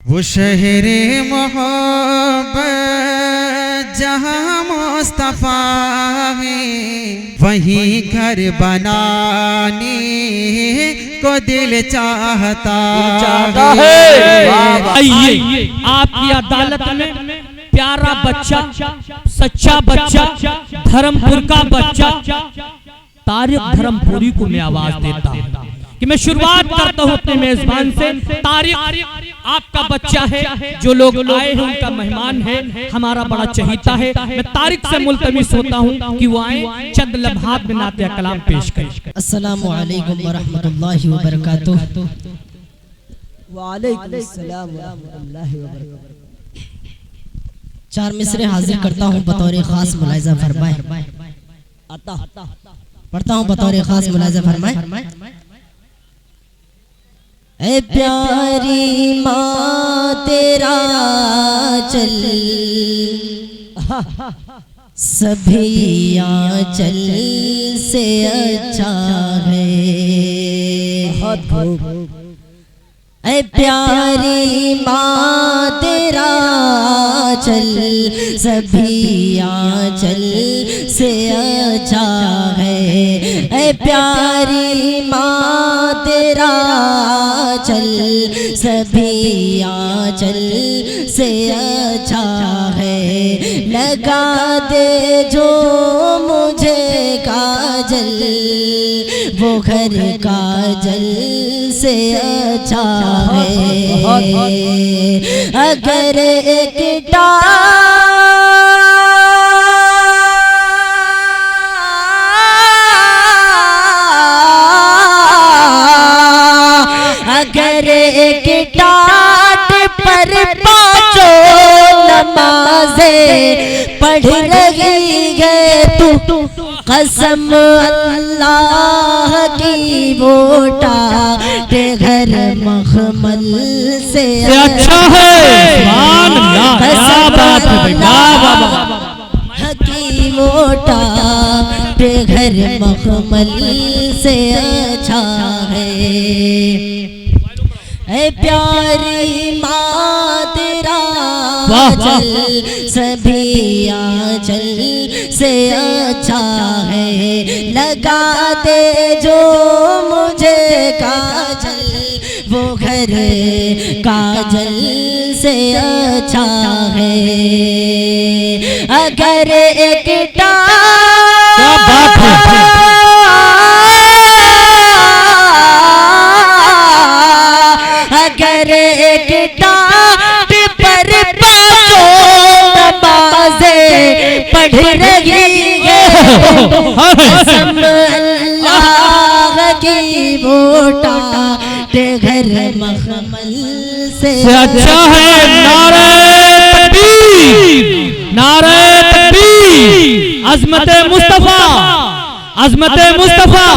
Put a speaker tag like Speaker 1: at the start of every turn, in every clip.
Speaker 1: वो शहरे मोहब्बत जहाँ मुस्तफा है, वहीं घर बनाने को दिल चाहता है।
Speaker 2: आइए आपकी अदालत में प्यारा बच्चा, सच्चा बच्चा, धर्मपुर का बच्चा तारिक धर्मपुरी को मैं आवाज देता हूँ कि मैं शुरुआत करता हूँ अपने मेजबान से। तारिक आपका बच्चा है, जो लोग आए हैं उनका मेहमान है, हमारा बड़ा चहीता है। मैं तारिक से मुल्तमिस होता हूँ कि वो आए, चंद लम्हात में नाते कलाम पेश करें।
Speaker 3: अस्सलामु अलैकुम व रहमतुल्लाहि व बरकातुहू।
Speaker 4: वालेकुम अस्सलाम व रहमतुल्लाहि व बरकातुहू।
Speaker 3: चार मिसरे हाजिर करता हूँ बतौर खास मुलाहिजा फरमाए। पढ़ता हूँ बतौर खास मुलाहिजा फरमाए। ऐ प्यारी माँ तेरा चल सभी आंचल से अच्छा है। ऐ प्यारी माँ तेरा चल सभी आंचल से अच्छा है। ऐ प्यारी माँ तेरा चल सभी आंचल से अच्छा है। लगा दे जो मुझे काजल, वो घर काजल से अच्छा है। अगर एक अगर एक टाट पर पाँचों नमाज़ें पढ़ रही है तू, कसम अल्लाह की वो टाट घर मखमल से अच्छा है। कसम अल्लाह की वो टाट घर मखमल से अच्छा है। ऐ प्यारी माँ तेरा चल सभी आंचल से अच्छा है। लगा दे जो मुझे काजल, वो घर काजल से अच्छा है। अगर एक अगर एक टाट पर पाँचों नमाज़ें पढ़ रही है, कसम अल्लाह की वो टाट घर मखमल से
Speaker 2: अच्छा है। नारे तकबीर, नारे तकबीर। अज़मते मुस्तफा, अज़मते मुस्तफा,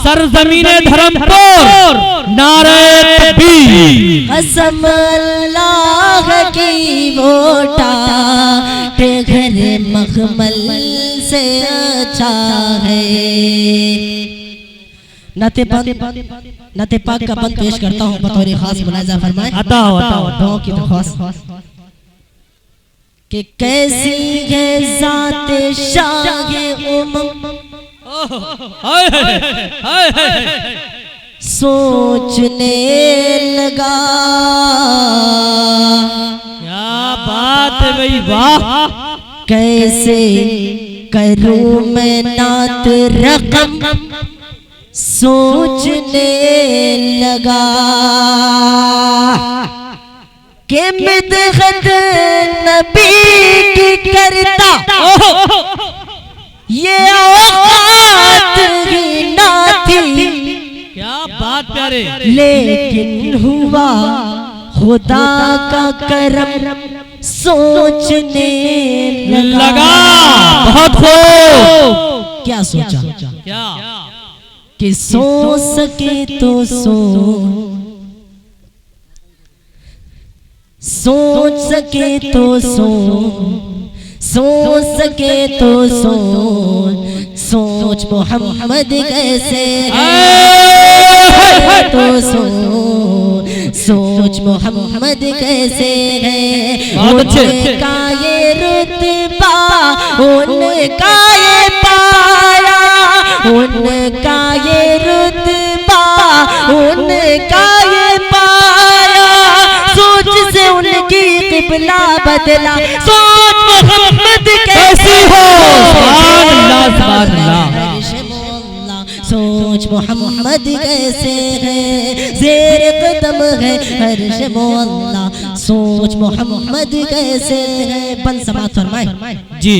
Speaker 2: सरज़मीने धर्मपुर, नारे तकबीर।
Speaker 3: कसम अल्लाह की वो टाट घर मखमल से अच्छा है। नाते पाक का बंद पेश करता हूँ बतौर खास मुलाहिजा फरमाए। दुआओं की दरख्वास्त कि कैसी है ज़ाते शाहे उम्म, सोचने लगा।
Speaker 2: क्या बात है भाई, वाह।
Speaker 3: कैसे करूं मैं नात रकम, सोचने लगा कि मिदहत नबी की करता ये औकात ही ना थी।
Speaker 2: क्या बात प्यारे।
Speaker 3: लेकिन हुआ खुदा का करम, सोचने लगा।
Speaker 2: बहुत खूब।
Speaker 3: क्या सोचा?
Speaker 2: क्या
Speaker 3: कि सो सके तो सोच सके तो सोच सके तो सोच मोहम्मद कैसे तो सोच मोहम्मद कैसे है, उनका ये रुतबा उनका ये पाया, उनका ये रुतबा उनका ये पाया, सोच से उनकी किबला बदला, सोच मोहम्मद कैसी हो, सोच मोहम्मद कैसे है, ज़ेर कदम है अर्श मौला, सोच मोहम्मद कैसे है। बन समात फरमाए
Speaker 2: जी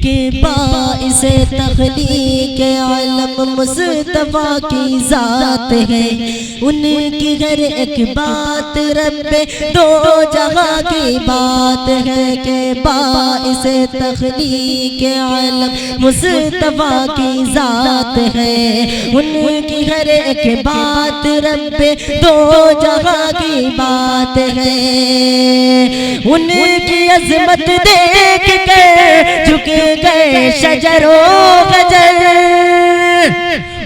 Speaker 3: के बाइसे तख्लीक आलम मुस्तफा की जात है, उनकी हर एक बात रब्बे दो जगह की बात है, के बाइसे तख्लीक आलम मुस्तफा की जात है, उनकी हर एक बात रब्बे दो जगह की बात है, उनकी अजमत देख के झुक गए शजरो गजर,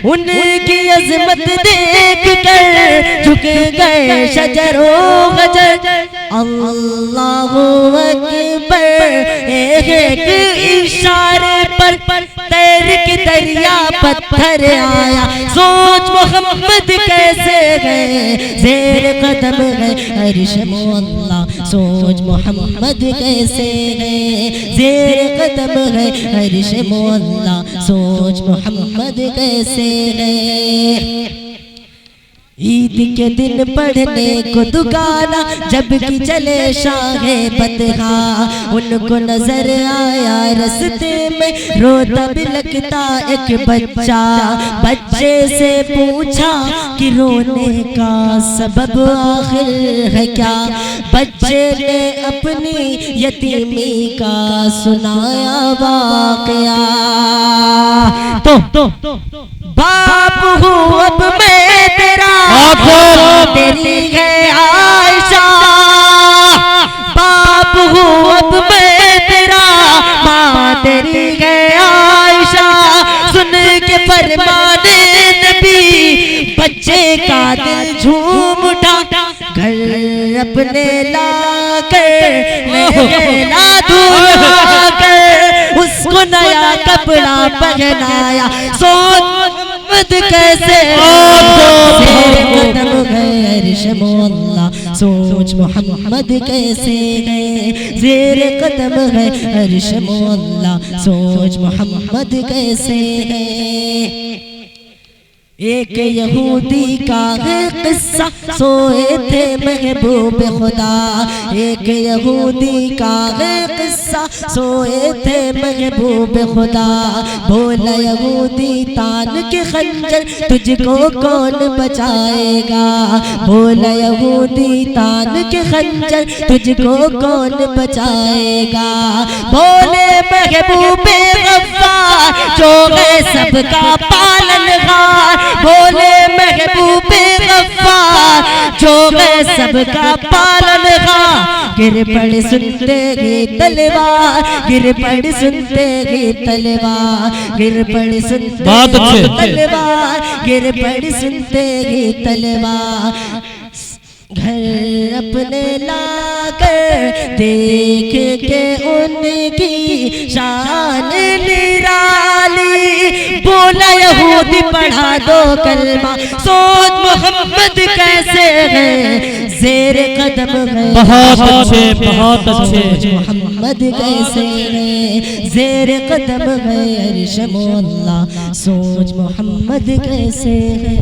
Speaker 3: उनकी अजमत देख कर झुक गए शजरो गजर, अल्लाहु अकबर एक एक इशारे पर तैर के दरिया पत्थर आया, सोच मोहम्मद कैसे गए, ज़ेर कदम है अर्श मौला, सोच मोहम्मद कैसे है, ज़ेर कदम है अर्श मौला, सोच मोहम्मद कैसे है। ईद के दिन पढ़ने को दुकाना जबकि चले शाहे बतहा, उनको नजर आया रस्ते में रोता बिलखता एक बच्चा, बच्चे से पूछा कि रोने का सबब आखिर है क्या, बच्चे ने अपनी यतीमी का सुनाया वाकया, तो बाप हूँ अब मैं तेरा, तेरी है आयशा, बाप हूँ अब मैं तेरा, माँ तेरी है आयशा, सुन के फरमाने नबी बच्चे का दिल झूम उठा, घर अपने ला कर नया दूल्हा कर उसको नया कपड़ा पहनाया, सोच कैसे कदम है अर्श मौला, सोच मोहम्मद कैसे है, ज़ेर कदम है अर्श मौला, सोच मोहम्मद कैसे है। एक यहूदी का है किस्सा, सोए थे महबूब खुदा, एक यहूदी का है किस्सा, सोए थे महबूब खुदा, बोला यहूदी तान के खंजर तुझको कौन बचाएगा, बोला यहूदी तान के खंजर तुझको कौन बचाएगा, बोले महबूब गफ्फार जो है सबका पालनहार, बोले महबूब गफ्फार जो है सबका पालनहार, गिर पड़ सुनते ही तलवार, गिर पड़ सुनते ही तलवार, गिर पड़ सुनते ही तलवार, गिर पड़ सुनते ही तलवार, घर अपने लाकर देख के उनकी शान निराली, बोला यहूदी पढ़ा दो कलमा, सोच मोहम्मद कैसे है, ज़ेर कदम है,
Speaker 2: बहुत अच्छे बहुत अच्छे,
Speaker 3: मोहम्मद कैसे है, ज़ेर कदम है अर्श मौला, सोच मोहम्मद कैसे है।